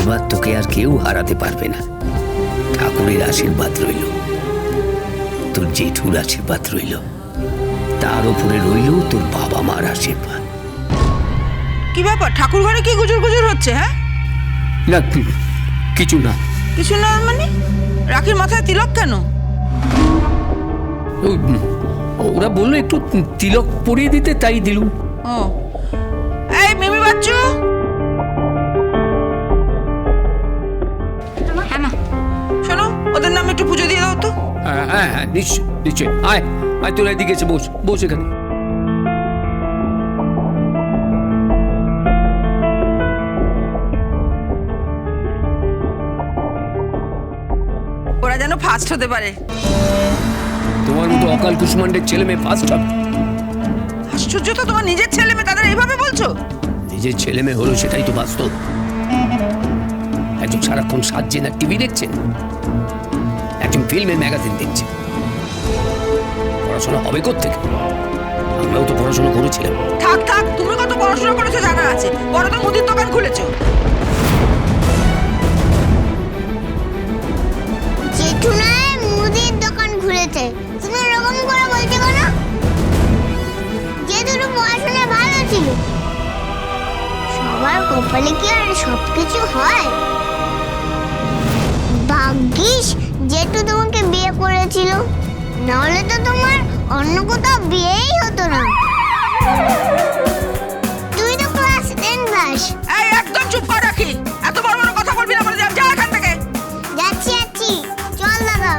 এবার তোকে আর কেউ হারাতে পারবে না। ঠাকুরের আশীর্বাদ রইল, তোর জেঠুর আশীর্বাদ রইল, তার উপরে রইল তোর বাবা মার আশীর্বাদ। কি ব্যাপার, ঠাকুর ঘরে কি গুজর গুজর হচ্ছে? হ্যাঁ না, কিছু না। কিছু না মানে? রাখির মাথায় তিলক কেন? ওরা বললো একটু তিলক পরিয়ে দিতে, তাই দিলুম। ও, এই মিমি বাচ্চু, শোনো, ওদের নামে একটু পুজো দিয়ে দাও তো। হ্যাঁ হ্যাঁ হ্যাঁ, নিশ্চয় নিশ্চয়। আয় আয়, তোরা এদিকে এসে বস, বস এখানে। ওরা যেন ফার্স্ট হতে পারে। তোমার মতো অকাল কুষ্মান্ডের ছেলে মেয়ে ফার্স্ট হবে? আশ্চর্য তো, তোমার নিজের ছেলে মেয়ে তাদের এইভাবে বলছো? নিজের ছেলে মেয়ে হলো সেটাই তো বাস্তব। একজন সারাক্ষণ সাজছে না টিভি দেখছেন, একজন ফিল্মের ম্যাগাজিন দেখছে। পড়াশোনা হবে কোত্থেকে? আমরাও তো পড়াশোনা করেছিলাম। থাক থাক, তুমি কত পড়াশোনা করেছো জানা আছে, বড় তো মুদির দোকান খুলেছো। জেঠু নয়, মুদির দোকান খুলেছে। তুমি এরকম করে বলছো কেন? জেঠুর পড়াশোনা ভালো ছিল। সবার কপালে কি আর সবকিছু হয়? ভাগ্যিস জেঠু তোমাকে বিয়ে করেছিল, নাহলে তো তোমার অন্য কোথাও বিয়েই হতো না। তুই তো ক্লাস 10 পাস। এই একদম চুপ কর রাখি, এত বড় বড় কথা বলবি না, বলে যা এখান থেকে। যাচ্ছি যাচ্ছি, চল দাদা।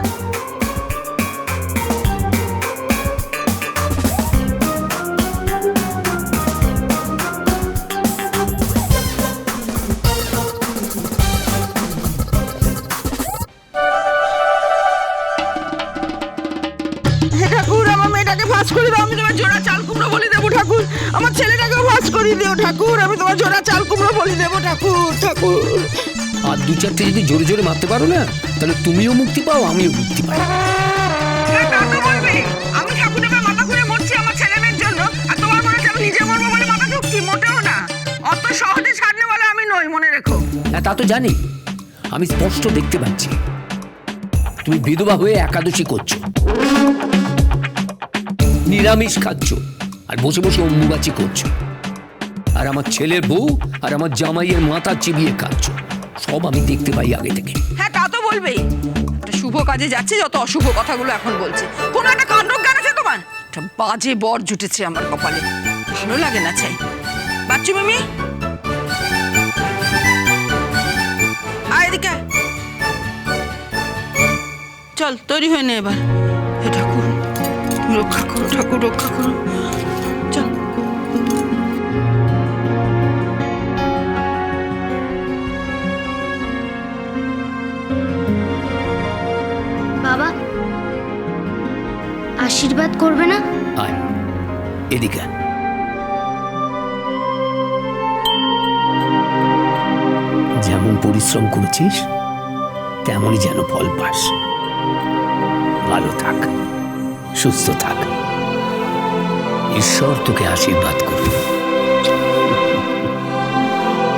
হে ঠাকুর, আমার মেয়েটাকে ফাঁস করে দাও, আমি তোমার জোড়া চাল কুমড়ো বলি দেবো ঠাকুর। আমার ছেলেটাকেও ফাঁস করে দিও ঠাকুর, আমি তোমার জোড়া চাল কুমড়ো বলি দেবো ঠাকুর। ঠাকুর, আর দু চারটে যদি জোরে জোরে মারতে পারো না, তাহলে তুমিও মুক্তি পাও, আমিও মুক্তি পাই। আমি ঠাকুর নেবে মাথা ঘুরে মরছি আমার ছেলে মেয়ের জন্য, আর তোমার মনে হচ্ছে আমি নিজে মরবো বলে মাথা ঢুকছি? মোটেও না, অত সহজে ছাড়নে বলে আমি নই, মনে রেখো। হ্যাঁ, তা তো জানি। আমি স্পষ্ট দেখতে পাচ্ছি তুমি বিধবা হয়ে একাদশী করছো, নিরামিষ খাচ্ছ, আর বসে বসে অম্বুবাচি করছো, আর আমার ছেলের বউ আর আমার জামাইয়ের মাথা চিবিয়ে খাচ্ছ। সব আমি দেখতে পাই আগে থেকে। হ্যাঁ, তা তো বলবেই। একটা শুভ কাজে যাচ্ছে, যত অশুভ কথাগুলো এখন বলছে। কোনো একটা কাণ্ড জ্ঞান আছে তোমার? একটা বাজে বর জুটেছে আমার কপালে, ভালো লাগে না। চাই বাচ্চু মিমি, আয় এদিকে, চল তৈরি হয়ে নে এবার। হে ঠাকুর, তুমি রক্ষা করো ঠাকুর, রক্ষা করো। চল। বাবা, আশীর্বাদ করবে না? আয় এদিকে। যেমন পরিশ্রম করেছিস তেমনই যেন ফল পাস। ভালো থাক, সুস্থ থাক, ঈশ্বর তোকে আশীর্বাদ করবে।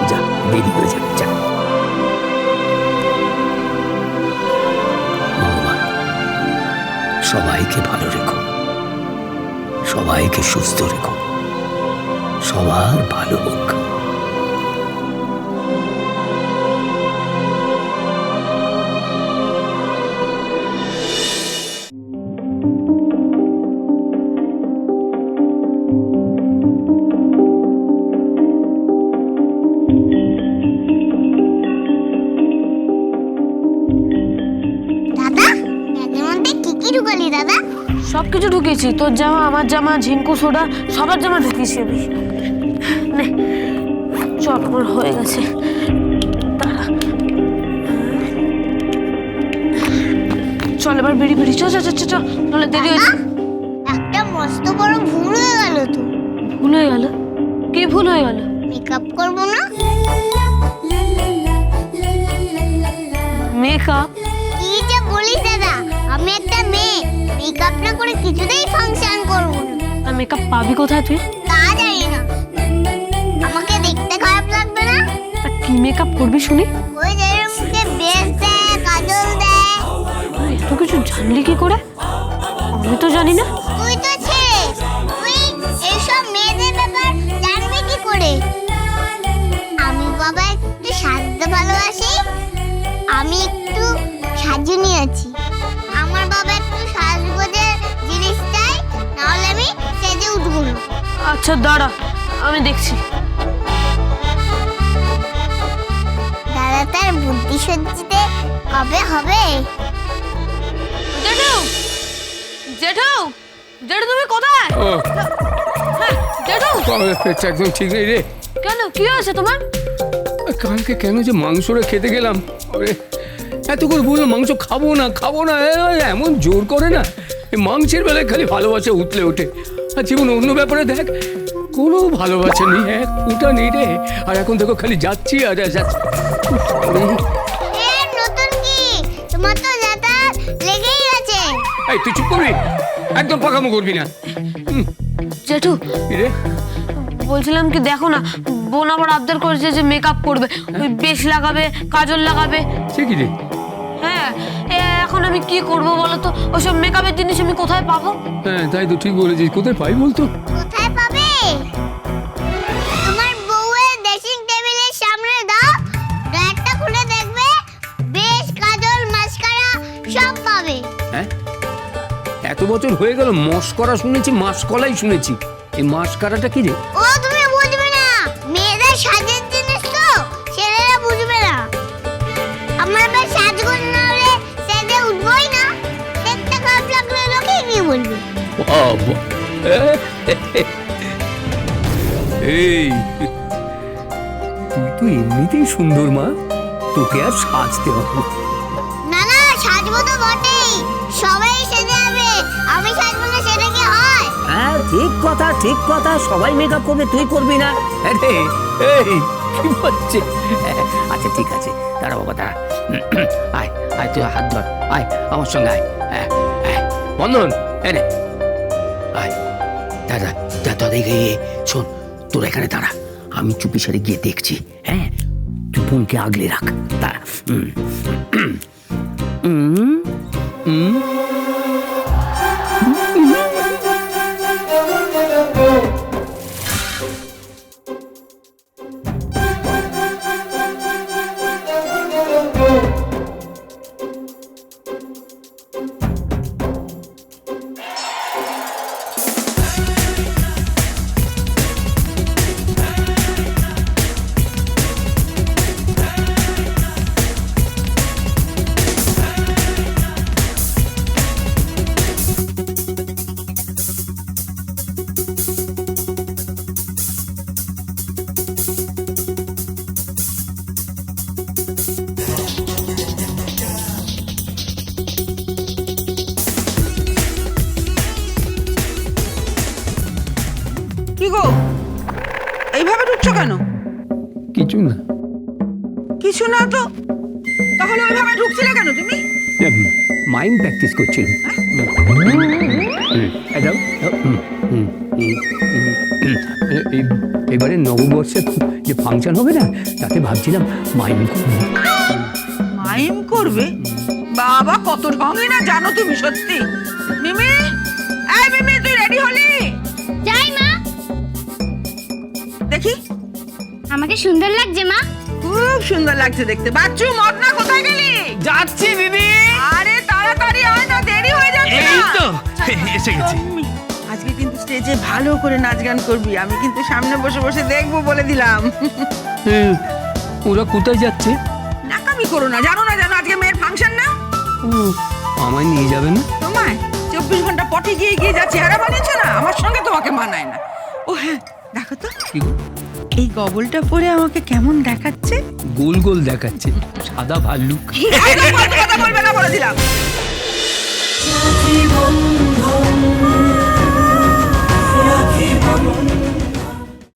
যা, দেরি হয়ে যাবে, যা। ভগবান সবাইকে ভালো রেখো, সবাইকে সুস্থ রেখো, সবার ভালো হোক। সবকিছু ঢুকিয়েছি, তোর জামা, আমার জামা, ঝিঙ্কু সোডা, সবার জামা ঢুকিয়েছি আমি। নে চল, আমার হয়ে গেছে। চল এবার বেরিয়ে বেরিয়ে, চল চল চল চল, নাহলে দেরি হয়ে যাবে। একটা মস্ত বড় ভুল হয়ে গেল তো। ভুল হয়ে গেল? কি ভুল হয়ে গেল? মেকআপ করবো না। মেকআপ? কি যে বলিস দাদা, আমি একটা মেয়ে, মেকআপ না করে কিছুতেই ফাংশন করবো না। আর মেকআপ পাবি কোথায় তুই? তা জানি না। আমাকে দেখতে খারাপ লাগবে না? তা কি মেকআপ করবি শুনি? ওই যে মুখে বেশ দেয়, কাজল দেয়। তুই এত কিছু জানলি কি করে? আমি তো জানি না। তুই তো ছেলে, তুই এসব মেয়েদের ব্যাপার জানবি কি করে? আমি বাবা একটু সাজতে ভালোবাসি, আমি একটু সাজু নিয়েছি। আমার বাবা একটু সাজগোজের জিনিস চাই, নাহলে আমি সেজে উঠবো না। আচ্ছা দাঁড়া, আমি দেখছি। দাদা তার বুদ্ধি সজ্জিতে কবে হবে? জেঠু, জেঠু, জেঠু তুমি কোথায়? হ্যাঁ, জেঠু পেটটা একদম ঠিক নেই রে। কেন, কি হয়েছে তোমার? কালকে কেন যে মাংসটা খেতে গেলাম, আরে এত করে বললাম মাংস খাবো না খাবো না, এমন জোর করে না। এই মাংসের বেলায় খালি ভালোবাসা উতলে ওঠে, আর জীবন অন্য ব্যাপারে দেখ কোনো ভালোবাসা নেই, এক ফুটা নেই রে। আর এখন দেখো খালি যাচ্ছি আর যাচ্ছি। নতুন কি তোমার তো যাতায়াত লেগেই আছে। এই তুই চুপ করবি, একদম পাকামো করবি না। জেঠু কি রে? বলছিলাম কি, দেখো না বোন আবার আবদার করেছে যে মেকআপ করবে, ওই বেশ লাগাবে, কাজল লাগাবে। সে কি রে? হ্যাঁ, এখন আমি কি করব বলো তো? ওসব মেকআপের জিনিস আমি কোথায় পাবো? হ্যাঁ তাই তো, ঠিক বলেছিস, কোথায় পাই বলতো? কোথায় পাবে? তোমার বউয়ের ড্রেসিং টেবিলের সামনে দাও, ড্রয়ারটা খুলে দেখবে, বেশ কাজল মাস্কারা সব পাবে। হ্যাঁ, এত বছর হয়ে গেল মস্করা শুনেছি, মাসকলাই শুনেছি, এই মাস্কারাটা কি রে? ও তুমি বুঝবে না, মেয়েদের সাজের জিনিস তো, ছেলেরা বুঝবে না। আমার বেশ সাজগোজ না হলে সেজে উঠবই না, দেখতে খারাপ লাগলে লোকে কি বলবে? বাবা, এই তুই তো এমনিতেই সুন্দর মা, তোকে আর সাজতে হবে না। না না, সাজবো তো বটেই, সবাই সেজে যাবে, আমি সাজবো না সেটা কি হয়? হ্যাঁ ঠিক কথা, ঠিক কথা, সবাই মেকআপ করবে, তুই করবি না? আরে এই কি হচ্ছে? আচ্ছা ঠিক আছে, দাঁড়া বাবা দাঁড়া। আয় আয়, তুই হাত ধর, আয় আমার সঙ্গে আয়। বন্ধন এনে আয়, দাদা যা তোদের গিয়ে শোন, তোর এখানে দাঁড়া, আমি চুপি সারে গিয়ে দেখছি। হ্যাঁ তুই বোনকে আগলে রাখ, দাঁড়া। কি গো, এইভাবে ঢুকছো কেন? কিছু না, কিছু না তো, তাহলে ওইভাবে ঢুকছিলে কেন তুমি? মাইন্ড প্র্যাকটিস করছিলাম। এবারে নববর্ষে যে ফাংশন হবে না, তাতে ভাবছিলাম মাইন্ড করবো। মাইম করবে? বাবা কত ঢঙই না জানো তুমি, সত্যি। মিমি, এই মিমি, তুই রেডি হলি? যাই মা। দেখি, আমাকে সুন্দর লাগছে মা। খুব সুন্দর লাগছে দেখতে। বাচ্চু, মদনা কোথায় গেলি? যাচ্ছি দিদি। আরে তাড়াতাড়ি আয় না, দেরি হয়ে যাচ্ছে। এই তো এসে গেছি। আজকে কিন্তু স্টেজে ভালো করে নাচ গান করবি, আমি কিন্তু সামনে বসে বসে দেখবো বলে দিলাম। ওরা কোথায় যাচ্ছে? নাকামি করো না, জানো না জানো আজকে মেয়ের ফাংশন না? আমায় নিয়ে যাবে না? তোমায় 24 ঘন্টা পটি গিয়ে গিয়ে যা চেহারা বানিয়েছো না, আমার সঙ্গে তোমাকে মানায় না। ও হ্যাঁ, দেখো তো কি গো? এই গবলটা পরে আমাকে কেমন দেখাচ্ছে? গোল গোল দেখাচ্ছে, সাদা ভাল্লুক। একদম ফালতু কথা বলবে না বলে দিলাম। রাখি বন্ধন